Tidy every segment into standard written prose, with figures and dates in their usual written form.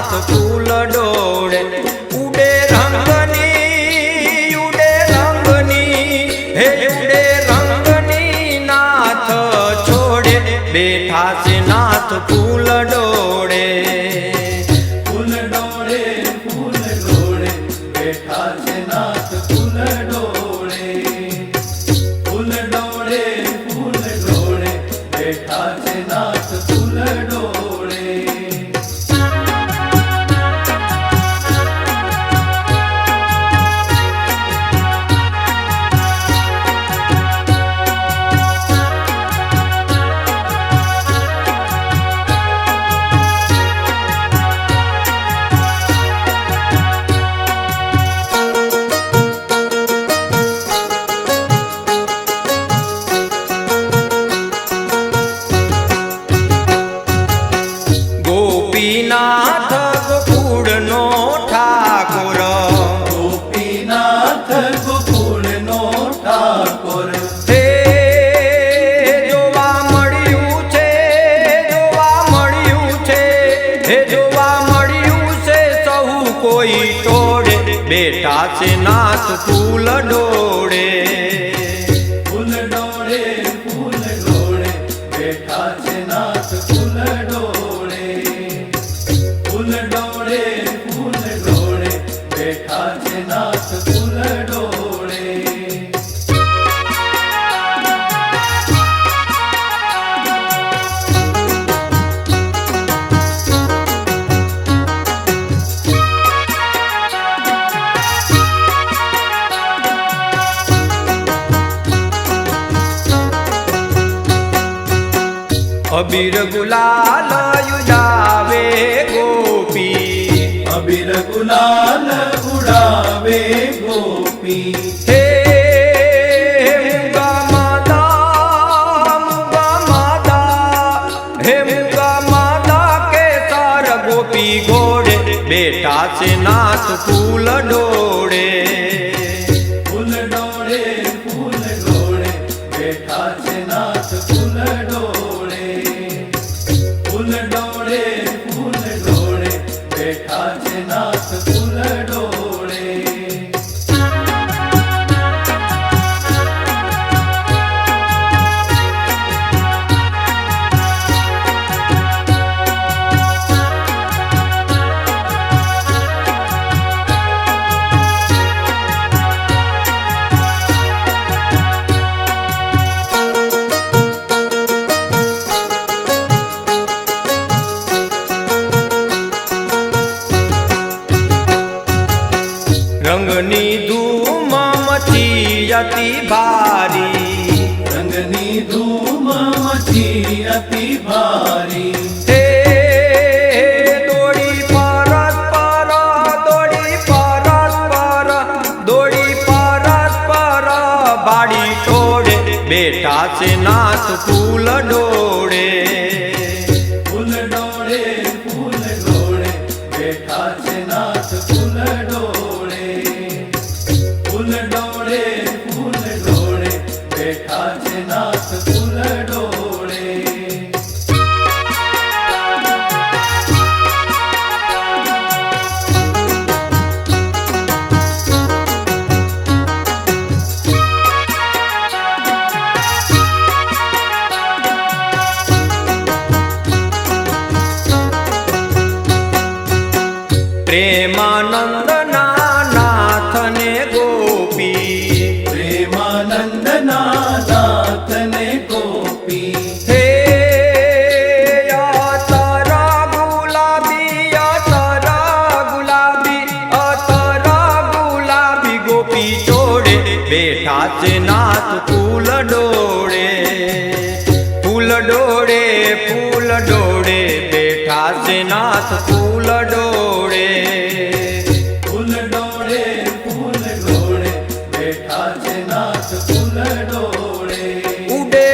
નાથ ફૂલ ડોળે ઉડે રંગની હે ઉડે રંગની નાથ છોડે બેઠા છે નાથ ફૂલ ડોળે બેઠા છે નાથ ફૂલ ડોળે ફૂલ ડોળે બેઠા છે નાથ ફૂલ ડોળે ગોપીનાથ ગોકુળનો ઠાકોર ગોપીનાથ ગોકુળનો ઠાકોર હે જોવા મળ્યું છે હે જોવા મળ્યું છે સૌ કોઈ ટોળે બેઠા છે નાથ ફૂલ ડોળે ફૂલ ડોળે બેઠા છે નાથ ફૂલ ડોળે ફૂલ ડોળે બેઠા છે નાથ ફૂલ ડોળે અબીર ગુલાલ ઉડાવે ગોપી અબીર ગુલાલ ઉડાવે ગોપી હે મુગા માતા કે તાર ગોપી ઘોડે બેઠા છે નાથ ફૂલ ડોળે ફૂલ ડોળે બેઠા છે નાથ ફૂલ ડોળે ફૂલ ડોળે બેઠા છે નાથ ફૂલ ડોળે રંગની ધૂમ મચી અતિ ભારી રંગની ધૂમ મચી અતિ ભારી હે દોડી પરત પર બાડી ટોળે બેઠા છે નાથ ફૂલ ડોળે ફૂલ ડોળે બેઠા છે નાથ ફૂલ ડોળે ફૂલ ડોળે બેઠા છે નાથ ફૂલ ડોળે પ્રેમાનંદ નાથ ને ગોપી પ્રેમાનંદ નાથ ને ગોપી હે અતરા ગુલાબી ગોપી જોડે બેઠા છે નાથ ફૂલ ડોળે બેઠા છે નાથ ફૂલ ડોળે ફૂલ ડોળે બેઠા છે નાથ ફૂલ ડોળે ઉડે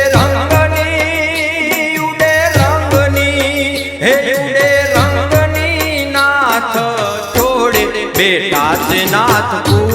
રંગની હે ઉડે રંગની નાથ છોડે બેઠા છે નાથ ફૂલ